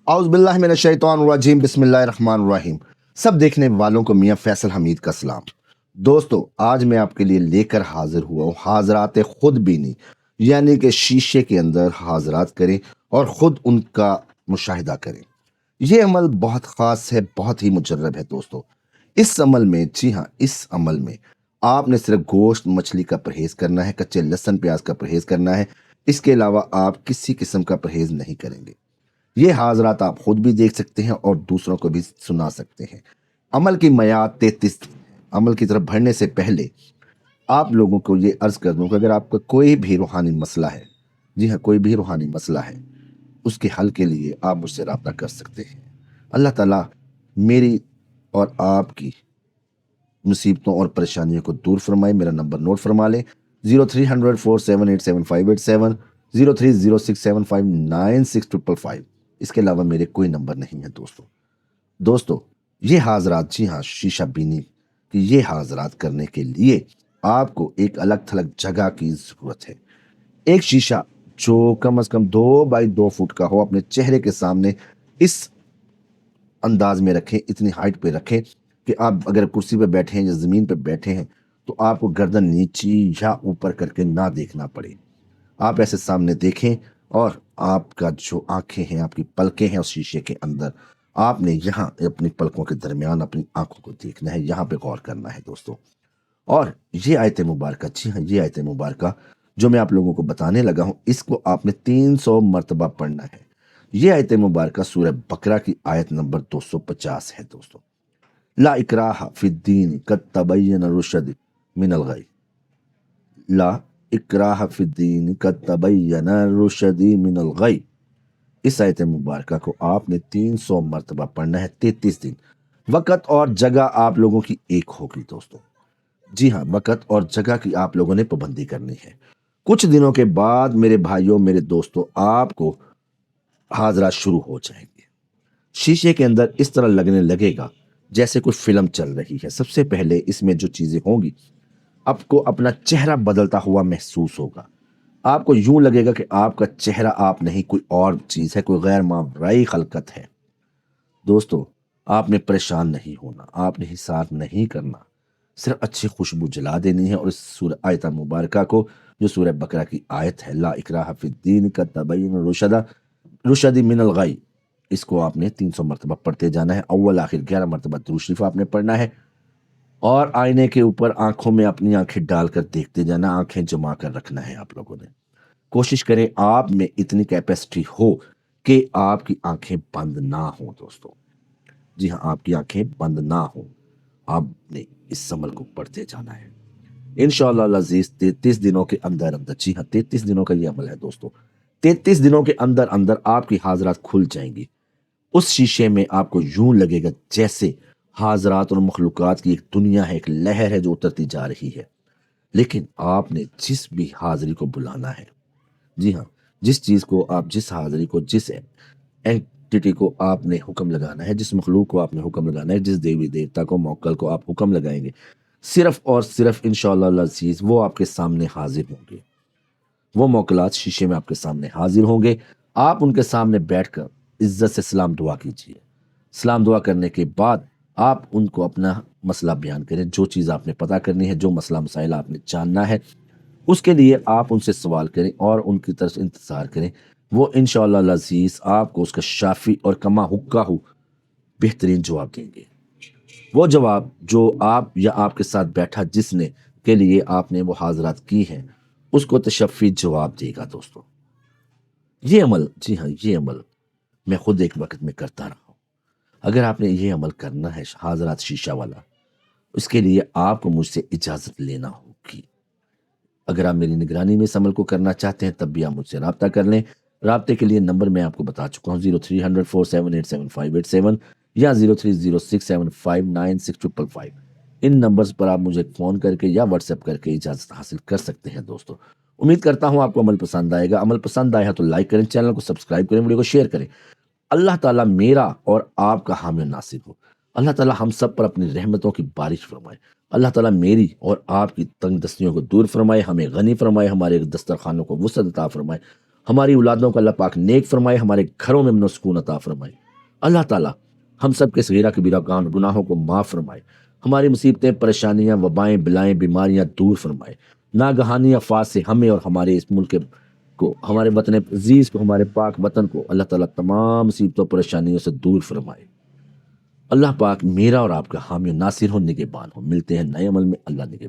औज़ बिल्लाहि मिनश शैतानिर रजीम बिस्मिल्लाहिर रहमानिर रहीम। सब देखने वालों को मियाँ फैसल हमीद का सलाम। दोस्तों, आज मैं आपके लिए लेकर हाजिर हुआ हूँ हाजरात खुद बीनी, यानी कि शीशे के अंदर हाजरात करें और ख़ुद उनका मुशाहिदा करें। ये अमल बहुत ख़ास है, बहुत ही मुजर्रब है दोस्तों। इस अमल में, जी हाँ, इस अमल में आपने सिर्फ गोश्त मछली का परहेज़ करना है, कच्चे लहसुन प्याज का परहेज़ करना है। इसके अलावा आप किसी किस्म का परहेज़ नहीं करेंगे। ये हाज़रात आप खुद भी देख सकते हैं और दूसरों को भी सुना सकते हैं। अमल की मियाद 33 दिन है। अमल की तरफ बढ़ने से पहले आप लोगों को ये अर्ज़ कर दूं कि अगर आपका कोई भी रूहानी मसला है, जी हाँ, कोई भी रूहानी मसला है, उसके हल के लिए आप मुझसे रब्ता कर सकते हैं। अल्लाह ताला मेरी और आपकी मुसीबतों और परेशानियों को दूर फरमाए। मेरा नंबर नोट फरमा लें, 030047877587, 0306759655। इसके अलावा मेरे कोई नंबर नहीं है दोस्तों। दोस्तों, ये हाजरात, जी हाँ, शीशा बीनी कि ये हाजरात करने के लिए आपको एक अलग थलग जगह की ज़रूरत है। एक शीशा जो कम से कम 2 बाई 2 फुट का हो, अपने चेहरे के सामने इस अंदाज में रखें, इतनी हाइट पे रखें कि आप अगर कुर्सी पे बैठे हैं या ज़मीन पे बैठे हैं तो आपको गर्दन नीची या ऊपर करके ना देखना पड़े। आप ऐसे सामने देखें और आपका जो आंखें हैं, आपकी पलकें हैं, उस शीशे के अंदर आपने यहाँ अपनी पलकों के दरमियान अपनी आंखों को देखना है, यहाँ पे गौर करना है दोस्तों। और ये आयत मुबारक, जी हाँ, ये आयत मुबारक जो मैं आप लोगों को बताने लगा हूँ, इसको आपने 300 मरतबा पढ़ना है। ये आयत मुबारक सूरह बकरा की आयत नंबर 250 है दोस्तों। ला इकराह फिद्दीन कद तबय्यन रुशद मिनल गय। ला इकराह फिद्दीन कद तबय्यन रुशद मिनल गय। इस आयत मुबारक को आपने 300 मरतबा पढ़ना है, 33 दिन। वक़्त और जगह आप लोगों की एक होगी दोस्तों। जी हाँ, वक़्त और जगह की आप लोगों ने पाबंदी करनी है। कुछ दिनों के बाद मेरे भाइयों, मेरे दोस्तों, आपको हाज़रात शुरू हो जाएंगे। शीशे के अंदर इस तरह लगने लगेगा जैसे कोई फिल्म चल रही है। सबसे पहले इसमें जो चीज़ें होंगी, आपको अपना चेहरा बदलता हुआ महसूस होगा। आपको यूं लगेगा कि आपका चेहरा आप नहीं, कोई और चीज़ है, कोई गैर मामूली खलकत है। दोस्तों, आपने परेशान नहीं होना, आपने हिसार नहीं करना, सिर्फ अच्छी खुशबू जला देनी है और इस सूरह आयत मुबारक को, जो सूरह बकरा की आयत है, ला इकराह फिद्दीन का तबय्युन रुशद मिनल गय, इसको आपने 300 मरतबा पढ़ते जाना है। अव्वल आखिर 11 मरतबा दुरूद शरीफ आपने पढ़ना है और आईने के ऊपर आंखों में अपनी आंखें डालकर देखते जाना, आंखें जमा कर रखना है। आप लोगों ने कोशिश करें आप में इतनी कैपेसिटी हो कि आपकी आंखें बंद ना हो दोस्तों। जी हाँ, आपकी आंखें बंद ना हो। आपने इस अमल को पढ़ते जाना है इंशाअल्लाह अज़ीज़। 33 दिनों के अंदर अंदर, जी हाँ, 33 दिनों का ये अमल है दोस्तों। 33 दिनों के अंदर अंदर आपकी हाजरात खुल जाएंगी। उस शीशे में आपको यूं लगेगा जैसे हाजरात और मखलूकात की एक दुनिया है, एक लहर है जो उतरती जा रही है। लेकिन आपने जिस भी हाजिरी को बुलाना है, जी हाँ, जिस चीज़ को आप, जिस हाजिरी को, जिस एंटिटी को आपने हुक्म लगाना है, जिस मखलूक को आपने हुक्म लगाना है, जिस देवी देवता को, मौक्कल को आप हुक्म लगाएंगे, सिर्फ और सिर्फ इंशाअल्लाह अज़ीज़ वो आपके सामने हाजिर होंगे। वो मौक्कलात शीशे में आपके सामने हाजिर होंगे। आप उनके सामने बैठकर इज्जत से सलाम दुआ कीजिए। सलाम दुआ करने के बाद आप उनको अपना मसला बयान करें, जो चीज़ आपने पता करनी है, जो मसला मसाइल आपने जानना है, उसके लिए आप उनसे सवाल करें और उनकी तरफ से इंतज़ार करें। वो इंशाअल्लाह अज़ीज़ आपको उसका शाफ़ी और कमा हुक्का हो बेहतरीन जवाब देंगे। वो जवाब जो आप या आपके साथ बैठा जिसने के लिए आपने वो हाज़रात की हैं, उसको तशफ़ी जवाब देगा दोस्तों। ये अमल, जी हाँ, ये अमल मैं खुद एक वक़्त में करता रहा हूँ। अगर आपने ये अमल करना है हाज़रात शीशा वाला, इसके लिए आपको मुझसे इजाज़त लेना होगी। अगर आप मेरी निगरानी में इस अमल को करना चाहते हैं तब भी आप मुझसे राब्ता कर लें। राब्ते के लिए नंबर मैं आपको बता चुका हूँ, 030047877587 या 0306759655। इन नंबर्स पर आप मुझे फ़ोन करके या व्हाट्सएप करके इजाज़त हासिल कर सकते हैं दोस्तों। उम्मीद करता हूँ आपको अमल पसंद आएगा। अमल पसंद आया तो लाइक करें, चैनल को सब्सक्राइब करें, वीडियो को शेयर करें। अल्लाह ताला मेरा और आपका हामी और नासिर हो। अल्लाह ताला हम सब पर अपनी रहमतों की बारिश फरमाए। अल्लाह ताला मेरी और आपकी तंग दस्तियों को दूर फरमाए, हमें गनी फरमाए, हमारे दस्तरखानों को वुसअत अता फरमाए। ہماری اولادوں کو اللہ پاک نیک فرمائے، ہمارے گھروں میں امن و سکون عطا فرمائے۔ اللہ تعالیٰ ہم سب کے صغیرہ کبیرہ گناہوں کو معاف فرمائے، ہماری مصیبتیں، پریشانیاں، وبائیں، بلائیں، بیماریاں دور فرمائے، ناگہانی آفات سے ہمیں اور ہمارے اس ملک کو، ہمارے وطن عزیز کو، ہمارے پاک وطن کو اللہ تعالیٰ تمام مصیبتوں پریشانیوں سے دور فرمائے۔ اللہ پاک میرا اور آپ کا حامی و ناصر ہو، نگہبان ہو۔ ملتے ہیں نئے عمل میں، اللہ نگہبان۔